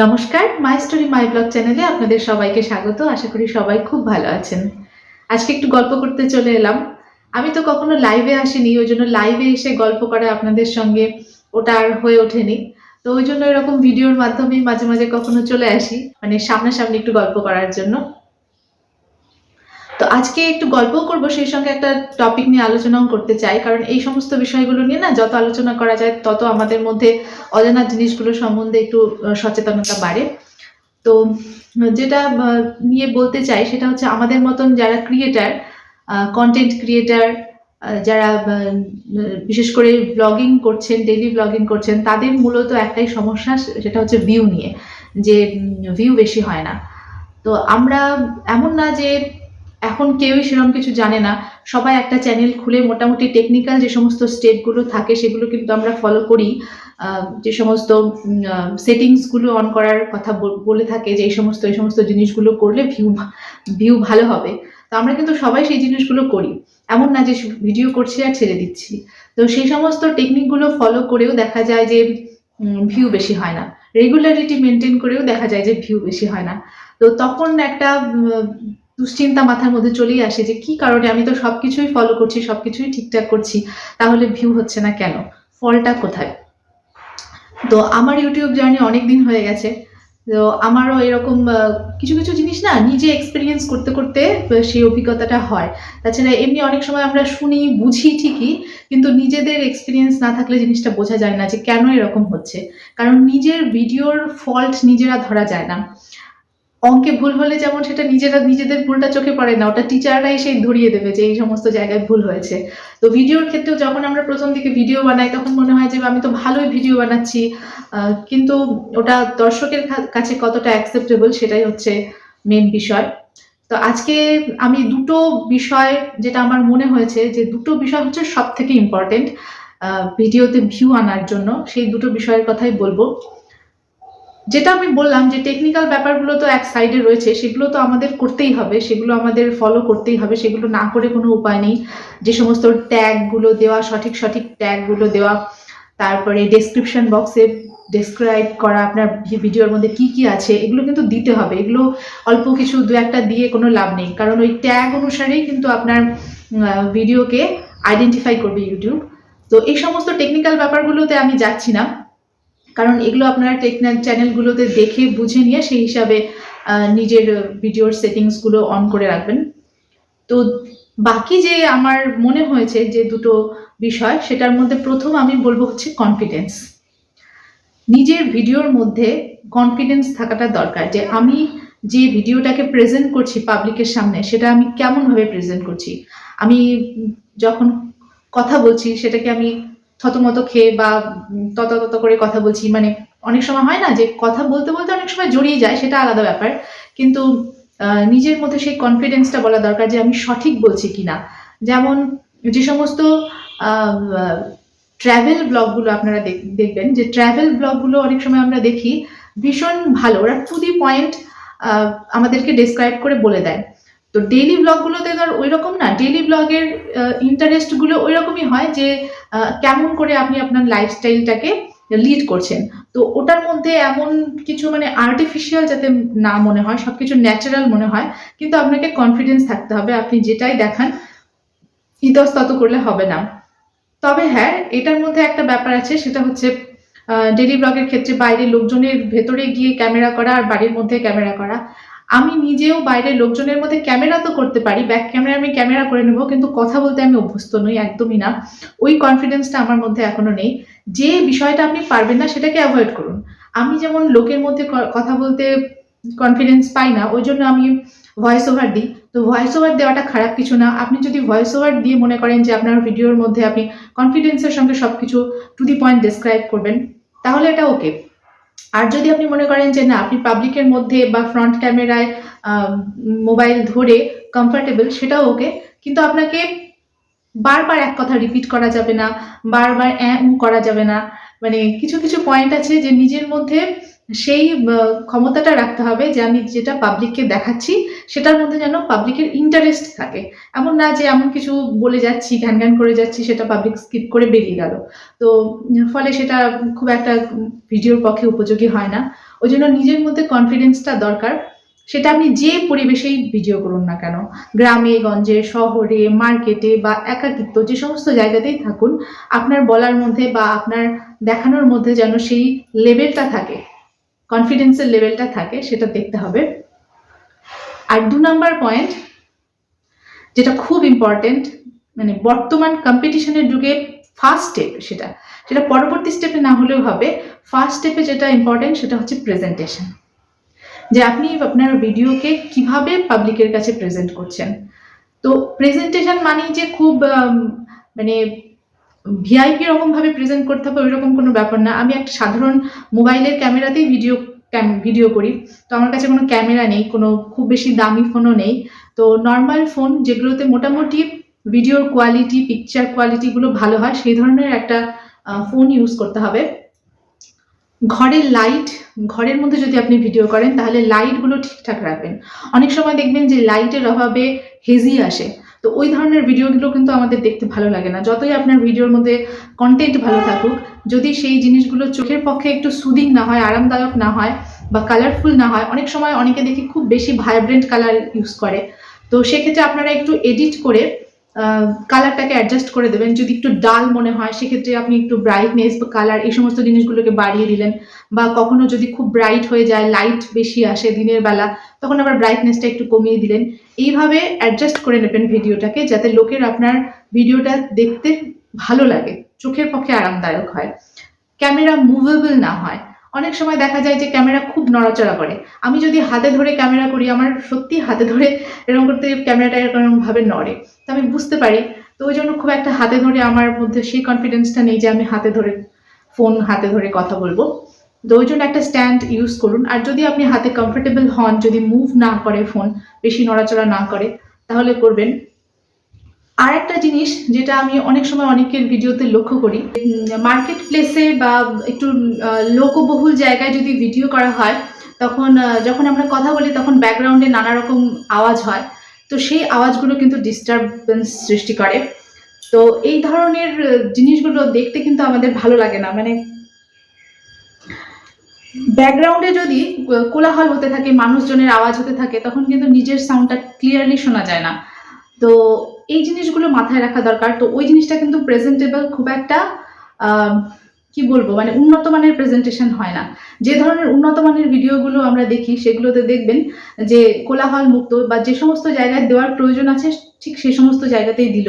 নমস্কার, my story my blog চ্যানেলে আপনাদের সবাইকে স্বাগত। আশা করি সবাই খুব ভালো আছেন। আজকে একটু গল্প করতে চলে এলাম। আমি তো কখনো লাইভে আসিনি, ওই জন্য লাইভে এসে গল্প করা আপনাদের সঙ্গে ওটা আর হয়ে ওঠেনি। তো ওই জন্য এরকম ভিডিওর মাধ্যমেই মাঝে মাঝে কখনো চলে আসি, মানে সামনাসামনি একটু গল্প করার জন্য। তো আজকে একটু গল্পও করব, সেই সঙ্গে একটা টপিক নিয়ে আলোচনাও করতে চাই, কারণ এই সমস্ত বিষয়গুলো নিয়ে না যত আলোচনা করা যায় তত আমাদের মধ্যে অজানা জিনিসগুলো সম্বন্ধে একটু সচেতনতা বাড়ে। তো যেটা নিয়ে বলতে চাই সেটা হচ্ছে আমাদের মতন যারা ক্রিয়েটার, কন্টেন্ট ক্রিয়েটার, যারা বিশেষ করে ব্লগিং করছেন, ডেইলি ব্লগিং করছেন, তাদের মূলত একটাই সমস্যা, সেটা হচ্ছে ভিউ নিয়ে, যে ভিউ বেশি হয় না। তো আমরা এমন না যে এখন কেউই সেরকম কিছু জানে না, সবাই একটা চ্যানেল খুলে মোটামুটি টেকনিক্যাল যে সমস্ত স্টেপগুলো থাকে সেগুলো কিন্তু আমরা ফলো করি। যে সমস্ত সেটিংসগুলো অন করার কথা বলে থাকে, যে এই সমস্ত জিনিসগুলো করলে ভিউ ভালো হবে। তো আমরা কিন্তু সবাই সেই জিনিসগুলো করি, এমন না যে ভিডিও করছি আর ছেড়ে দিচ্ছি। তো সেই সমস্ত টেকনিকগুলো ফলো করেও দেখা যায় যে ভিউ বেশি হয় না, রেগুলারিটি মেনটেন করেও দেখা যায় যে ভিউ বেশি হয় না। তো তখন একটা দুশ্চিন্তা মাথার মধ্যে চলেই আসে যে কি কারণে, আমি তো সবকিছুই ফলো করছি, সবকিছুই ঠিকঠাক করছি, তাহলে ভিউ হচ্ছে না কেন, ফলটা কোথায়? তো আমার ইউটিউব জার্নি অনেক দিন হয়ে গেছে। তো আমারও এরকম কিছু কিছু জিনিস না নিজে এক্সপেরিয়েন্স করতে করতে সেই অভিজ্ঞতাটা হয়। তাছাড়া এমনি অনেক সময় আমরা শুনি বুঝি ঠিকই, কিন্তু নিজেদের এক্সপেরিয়েন্স না থাকলে জিনিসটা বোঝা যায় না যে কেন এরকম হচ্ছে। কারণ নিজের ভিডিওর ফল্ট নিজেরা ধরা যায় না। অঙ্কে ভুল হলে যেমন সেটা নিজেদের ভুলটা চোখে পড়ে না, ওটা টিচাররা এসে ধরিয়ে দেবে যে এই সমস্ত জায়গায় ভুল হয়েছে। তো ভিডিওর ক্ষেত্রেও যখন আমরা প্রথম দিকে ভিডিও বানাই তখন মনে হয় যে আমি তো ভালোই ভিডিও বানাচ্ছি, কিন্তু ওটা দর্শকের কাছে কতটা অ্যাকসেপ্টেবল সেটাই হচ্ছে মেন বিষয়। তো আজকে আমি দুটো বিষয়, যেটা আমার মনে হয়েছে যে দুটো বিষয় হচ্ছে সব থেকে ইম্পর্টেন্ট ভিডিওতে ভিউ আনার জন্য, সেই দুটো বিষয়ের কথাই বলবো। যেটা আমি বললাম যে টেকনিক্যাল ব্যাপারগুলো তো এক সাইডে রয়েছে, সেগুলো তো আমাদের করতেই হবে, সেগুলো আমাদের ফলো করতেই হবে, সেগুলো না করে কোনো উপায় নেই। যে সমস্ত ট্যাগগুলো দেওয়া, সঠিক ট্যাগগুলো দেওয়া, তারপরে ডেসক্রিপশন বক্সে ডেসক্রাইব করা আপনার ভিডিওর মধ্যে কি কি আছে, এগুলো কিন্তু দিতে হবে। এগুলো অল্প কিছু দু একটা দিয়ে কোনো লাভ নেই, কারণ ওই ট্যাগ অনুসারেই কিন্তু আপনার ভিডিওকে আইডেন্টিফাই করবে ইউটিউব। তো এই সমস্ত টেকনিক্যাল ব্যাপারগুলোতে আমি যাচ্ছি না, কারণ এগুলো আপনারা চ্যানেলগুলোতে দেখে বুঝে নিয়ে সেই হিসাবে নিজের ভিডিওর সেটিংসগুলো অন করে রাখবেন। তো বাকি যে আমার মনে হয়েছে যে দুটো বিষয়, সেটার মধ্যে প্রথম আমি বলবো হচ্ছে কনফিডেন্স। নিজের ভিডিওর মধ্যে কনফিডেন্স থাকাটা দরকার, যে আমি যে ভিডিওটাকে প্রেজেন্ট করছি পাবলিকের সামনে, সেটা আমি কেমনভাবে প্রেজেন্ট করছি। আমি যখন কথা বলছি সেটাকে আমি থতমত খেয়ে বা তত করে কথা বলছি, মানে অনেক সময় হয় না যে কথা বলতে বলতে অনেক সময় জড়িয়ে যায়, সেটা আলাদা ব্যাপার। কিন্তু নিজের মধ্যে সেই কনফিডেন্সটা বলা দরকার যে আমি সঠিক বলছি কিনা। যেমন যে সমস্ত ট্রাভেল ব্লগগুলো আপনারা দেখবেন, যে ট্রাভেল ব্লগগুলো অনেক সময় আমরা দেখি ভীষণ ভালো, ওরা টু দি পয়েন্ট আমাদেরকে ডেসক্রাইব করে বলে দেয়। তো ডেইলি ব্লগগুলোতে ধর ওই রকম না, ডেইলি ব্লগের ইন্টারেস্টগুলো ওই রকমই হয় যে কেমন করে আপনি আপনার লাইফস্টাইলটাকে লিড করছেন। তো ওটার মধ্যে এমন কিছু মানে আর্টিফিশিয়াল যাতে না মনে হয়, সবকিছু ন্যাচারাল মনে হয়, কিন্তু আপনাকে কনফিডেন্স থাকতে হবে, আপনি যেটাই দেখান ইতস্তত করলে হবে না। তবে হ্যাঁ, এটার মধ্যে একটা ব্যাপার আছে, সেটা হচ্ছে ডেইলি ব্লগের ক্ষেত্রে বাইরে লোকজনের ভেতরে গিয়ে ক্যামেরা করা আর বাড়ির মধ্যে ক্যামেরা করা। আমি নিজেও বাইরে লোকজনের মধ্যে ক্যামেরা তো করতে পারি, ব্যাক ক্যামেরা আমি ক্যামেরা করে নেব, কিন্তু কথা বলতে আমি অভ্যস্ত নই, একদমই না। ওই কনফিডেন্সটা আমার মধ্যে এখনো নেই। যে বিষয়টা আপনি পারবেন না সেটাকে অ্যাভয়েড করুন। আমি যেমন লোকের মধ্যে কথা বলতে কনফিডেন্স পাই না, ওই জন্য আমি ভয়েস ওভার দিই। তো ভয়েস ওভার দেওয়াটা খারাপ কিছু না। আপনি যদি ভয়েস ওভার দিয়ে মনে করেন যে আপনার ভিডিওর মধ্যে আপনি কনফিডেন্সের সঙ্গে সবকিছু টু দি পয়েন্ট ডেসক্রাইব করবেন, তাহলে এটা ওকে। আর যদি আপনি মনে করেন যে না, আপনি পাবলিকের মধ্যে বা ফ্রন্ট ক্যামেরায় মোবাইল ধরে কমফর্টেবল, সেটাও ওকে। কিন্তু আপনাকে বারবার এক কথা রিপিট করা যাবে না, বারবার করা যাবে না। মানে কিছু কিছু পয়েন্ট আছে যে নিজের মধ্যে সেই ক্ষমতাটা রাখতে হবে যে আমি যেটা পাবলিককে দেখাচ্ছি সেটার মধ্যে যেন পাবলিকের ইন্টারেস্ট থাকে। এমন না যে এমন কিছু বলে যাচ্ছি, ঘ্যান ঘ্যান করে যাচ্ছি, সেটা পাবলিক স্কিপ করে বেরিয়ে গেল। তো ফলে সেটা খুব একটা ভিডিওর পক্ষে উপযোগী হয় না। ওই জন্য নিজের মধ্যে কনফিডেন্সটা দরকার। সেটা আপনি যে পরিবেশেই ভিডিও করুন না কেন, গ্রামে গঞ্জে, শহরে, মার্কেটে বা একাকিত্ব যে সমস্ত জায়গাতেই থাকুন, আপনার বলার মধ্যে বা আপনার দেখানোর মধ্যে যেন সেই লেভেলটা থাকে, কনফিডেন্সের লেভেলটা থাকে, সেটা দেখতে হবে। আর 2 নাম্বার পয়েন্ট যেটা খুব ইম্পর্টেন্ট, মানে বর্তমান কম্পিটিশনের যুগে ফার্স্ট স্টেপ, সেটা পরবর্তী স্টেপে না হলেও হবে, ফার্স্ট স্টেপে যেটা ইম্পর্টেন্ট সেটা হচ্ছে প্রেজেন্টেশন। যে আপনি আপনার ভিডিওকে কিভাবে পাবলিকের কাছে প্রেজেন্ট করছেন। তো প্রেজেন্টেশন মানেই যে খুব মানে ভিআইপি রকম ভাবে প্রেজেন্ট করতে হবে ওইরকম কোনো ব্যাপার না। আমি একটা সাধারণ মোবাইলের ক্যামেরাতেই ভিডিও করি। তো আমার কাছে কোনো ক্যামেরা নেই, কোনো খুব বেশি দামি ফোনও নেই। তো নর্মাল ফোন যেগুলোতে মোটামুটি ভিডিওর কোয়ালিটি, পিকচার কোয়ালিটিগুলো ভালো হয়, সেই ধরনের একটা ফোন ইউজ করতে হবে। ঘরের মধ্যে যদি আপনি ভিডিও করেন তাহলে লাইটগুলো ঠিকঠাক রাখবেন। অনেক সময় দেখবেন যে লাইটের অভাবে হেজি আসে, তো ওই ধরনের ভিডিওগুলো কিন্তু আমাদের দেখতে ভালো লাগে না। যতই আপনার ভিডিওর মধ্যে কন্টেন্ট ভালো থাকুক, যদি সেই জিনিসগুলো চোখের পক্ষে একটু সুদিং না হয়, আরামদায়ক না হয় বা কালারফুল না হয়, অনেক সময় অনেকে দেখি খুব বেশি ভাইব্রেন্ট কালার ইউজ করে। তো সেক্ষেত্রে আপনারা একটু এডিট করে কালারটাকে অ্যাডজাস্ট করে দেবেন। যদি একটু ডাল মনে হয় সেক্ষেত্রে আপনি একটু ব্রাইটনেস বা কালার এই সমস্ত জিনিসগুলোকে বাড়িয়ে দিলেন, বা কখনো যদি খুব ব্রাইট হয়ে যায়, লাইট বেশি আসে দিনের বেলা, তখন আবার ব্রাইটনেসটা একটু কমিয়ে দিলেন। এইভাবে অ্যাডজাস্ট করে নেবেন ভিডিওটাকে, যাতে লোকের আপনার ভিডিওটা দেখতে ভালো লাগে, চোখের পক্ষে আরামদায়ক হয়, ক্যামেরা মুভেবল না হয়। অনেক সময় দেখা যায় যে ক্যামেরা খুব নড়াচড়া করে। আমি যদি হাতে ধরে ক্যামেরা করি, আমার সত্যি হাতে ধরে এরকম করতে ক্যামেরাটা এরকম ভাবে নড়ে, তো আমি বুঝতে পারি। তো ওই জন্য খুব একটা হাতে ধরে আমার মধ্যে সেই কনফিডেন্সটা নেই যে আমি ফোন হাতে ধরে কথা বলবো। তো ওই জন্য একটা স্ট্যান্ড ইউজ করুন। আর যদি আপনি হাতে কমফোর্টেবল হন, যদি মুভ না করে ফোন, বেশি নড়াচড়া না করে, তাহলে করবেন। আর একটা জিনিস যেটা আমি অনেক সময় অনেকের ভিডিওতে লক্ষ্য করি, মার্কেট প্লেসে বা একটু লোকবহুল জায়গায় যদি ভিডিও করা হয়, তখন যখন আমরা কথা বলি তখন ব্যাকগ্রাউন্ডে নানা রকম আওয়াজ হয়। তো সেই আওয়াজগুলো কিন্তু ডিস্টারবেন্স সৃষ্টি করে। তো এই ধরনের জিনিসগুলো দেখতে কিন্তু আমাদের ভালো লাগে না। মানে ব্যাকগ্রাউন্ডে যদি কোলাহল হতে থাকে, মানুষজনের আওয়াজ হতে থাকে, তখন কিন্তু নিজের সাউন্ডটা ক্লিয়ারলি শোনা যায় না। তো এই জিনিসগুলো মাথায় রাখা দরকার। তো ওই জিনিসটা কিন্তু প্রেজেন্টেবল খুব একটা কি বলবো, মানে উন্নত মানের প্রেজেন্টেশন হয় না। যে ধরনের উন্নত মানের ভিডিওগুলো আমরা দেখি সেগুলোতে দেখবেন যে কোলাহল মুক্ত বা যে সমস্ত জায়গায় দেওয়ার প্রয়োজন আছে ঠিক সেই সমস্ত জায়গাতেই দিল।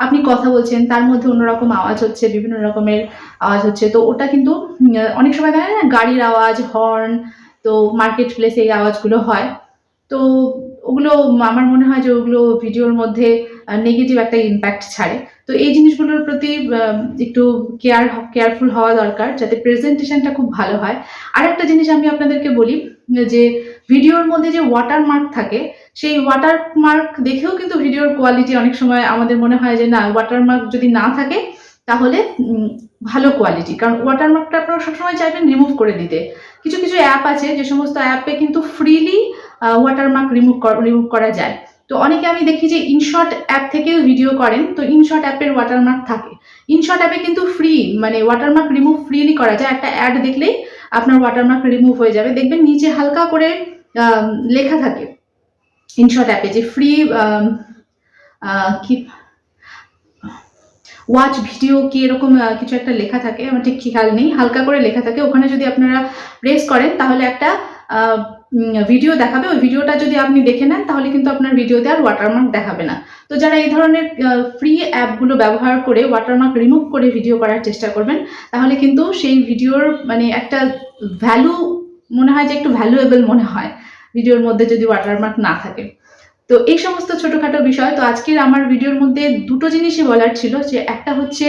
আপনি কথা বলছেন, তার মধ্যে অন্যরকম আওয়াজ হচ্ছে, বিভিন্ন রকমের আওয়াজ হচ্ছে। তো ওটা কিন্তু অনেক সময় দেখা যায় না, গাড়ির আওয়াজ, হর্ন, তো মার্কেট প্লেসে এই আওয়াজগুলো হয়। তো ওগুলো আমার মনে হয় যে ওগুলো ভিডিওর মধ্যে নেগেটিভ একটা ইম্প্যাক্ট ছাড়ে। তো এই জিনিসগুলোর প্রতি একটু কেয়ারফুল হওয়া দরকার, যাতে প্রেজেন্টেশনটা খুব ভালো হয়। আর একটা জিনিস আমি আপনাদেরকে বলি, যে ভিডিওর মধ্যে যে ওয়াটারমার্ক থাকে, সেই ওয়াটারমার্ক দেখেও কিন্তু ভিডিওর কোয়ালিটি অনেক সময় আমাদের মনে হয় যে না, ওয়াটারমার্ক যদি না থাকে তাহলে ভালো কোয়ালিটি। কারণ ওয়াটারমার্কটা আপনারা সবসময় চাইবেন রিমুভ করে দিতে। কিছু কিছু অ্যাপ আছে যে সমস্ত অ্যাপে কিন্তু ফ্রিলি ওয়াটারমার্ক রিমুভ করা যায়। তো অনেকে আমি দেখি যে ইনশট অ্যাপ থেকেও ভিডিও করেন, তো ইনশট অ্যাপের ওয়াটারমার্ক থাকে। ইনশট অ্যাপে কিন্তু ফ্রি, মানে ওয়াটারমার্ক রিমুভ ফ্রিলি করা যায়। একটা অ্যাড দেখলেই আপনার ওয়াটারমার্ক রিমুভ হয়ে যাবে। দেখবেন নিচে হালকা করে লেখা থাকে ইনশট অ্যাপে যে ফ্রি কি ওয়াচ ভিডিও কি এরকম কিছু একটা লেখা থাকে, আমার ঠিক খেয়াল নেই, হালকা করে লেখা থাকে। ওখানে যদি আপনারা প্রেস করেন তাহলে একটা ভিডিও দেখাবে। ওই ভিডিওটা যদি আপনি দেখে নেন তাহলে কিন্তু আপনার ভিডিওতে আর ওয়াটারমার্ক দেখাবে না। তো যারা এই ধরনের ফ্রি অ্যাপগুলো ব্যবহার করে ওয়াটারমার্ক রিমুভ করে ভিডিও করার চেষ্টা করবেন, তাহলে কিন্তু সেই ভিডিওর মানে একটা ভ্যালু মনে হয় যে একটু ভ্যালুয়েবল মনে হয় ভিডিওর মধ্যে যদি ওয়াটারমার্ক না থাকে। তো এই সমস্ত ছোটখাটো বিষয়। তো আজকের আমার ভিডিওর মধ্যে দুটো জিনিসই বলার ছিল, যে একটা হচ্ছে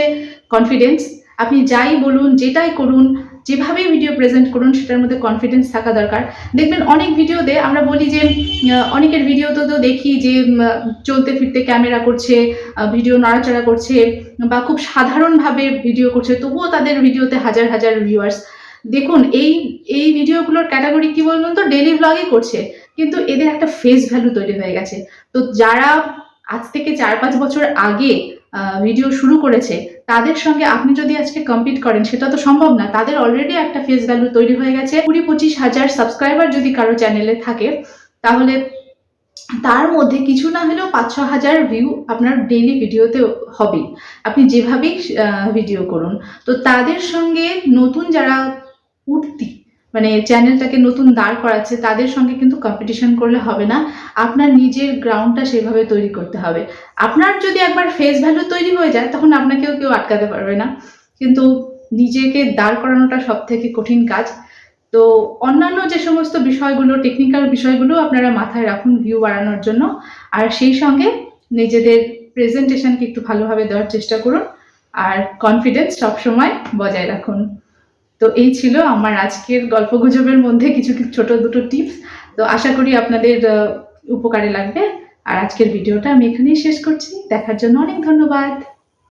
কনফিডেন্স। আপনি যাই বলুন, যেটাই করুন, যেভাবেই ভিডিও প্রেজেন্ট করুন সেটার মধ্যে কনফিডেন্স থাকা দরকার। দেখবেন অনেক ভিডিওতে আমরা বলি যে অনেকের ভিডিওতে তো দেখি যে চলতে ফিরতে ক্যামেরা করছে, ভিডিও নাড়াচাড়া করছে বা খুব সাধারণভাবে ভিডিও করছে, তবুও তাদের ভিডিওতে হাজার হাজার ভিউয়ার্স। দেখুন এই ভিডিওগুলোর ক্যাটাগরি কি বলুন তো, ডেইলি ব্লগই করছে, কিন্তু এদের একটা ফেস ভ্যালু তৈরি হয়ে গেছে। তো যারা আজ থেকে 4-5 বছর আগে ভিডিও শুরু করেছে তাদের সঙ্গে আপনি যদি আজকে কম্পিট করেন সেটা তো সম্ভব না। তাদের অলরেডি একটা ফেস ভ্যালু তৈরি হয়ে গেছে। 20-25 হাজার সাবস্ক্রাইবার যদি কারো চ্যানেলে থাকে তাহলে তার মধ্যে কিছু না হলেও 5-6 হাজার ভিউ আপনার ডেইলি ভিডিওতে হবে, আপনি যেভাবেই ভিডিও করুন। তো তাদের সঙ্গে নতুন যারা উঠতি, মানে চ্যানেলটাকে নতুন দাঁড় করাচ্ছে, তাদের সঙ্গে কিন্তু কম্পিটিশন করলে হবে না। আপনার নিজের গ্রাউন্ডটা সেভাবে তৈরি করতে হবে। আপনার যদি একবার ফেস ভ্যালু তৈরি হয়ে যায় তখন আপনাকেও কেউ আটকাতে পারবে না, কিন্তু নিজেকে দাঁড় করানোটা সব থেকে কঠিন কাজ। তো অন্যান্য যে সমস্ত বিষয়গুলো, টেকনিক্যাল বিষয়গুলো আপনারা মাথায় রাখুন ভিউ বাড়ানোর জন্য, আর সেই সঙ্গে নিজেদের প্রেজেন্টেশনকে একটু ভালোভাবে দেওয়ার চেষ্টা করুন, আর কনফিডেন্স সবসময় বজায় রাখুন। তো এই ছিল আমার আজকের গল্পগুজবের মধ্যে কিছু ছোট দুটো টিপস। তো আশা করি আপনাদের উপকারে লাগবে। আর আজকের ভিডিওটা আমি এখানেই শেষ করছি। দেখার জন্য অনেক ধন্যবাদ।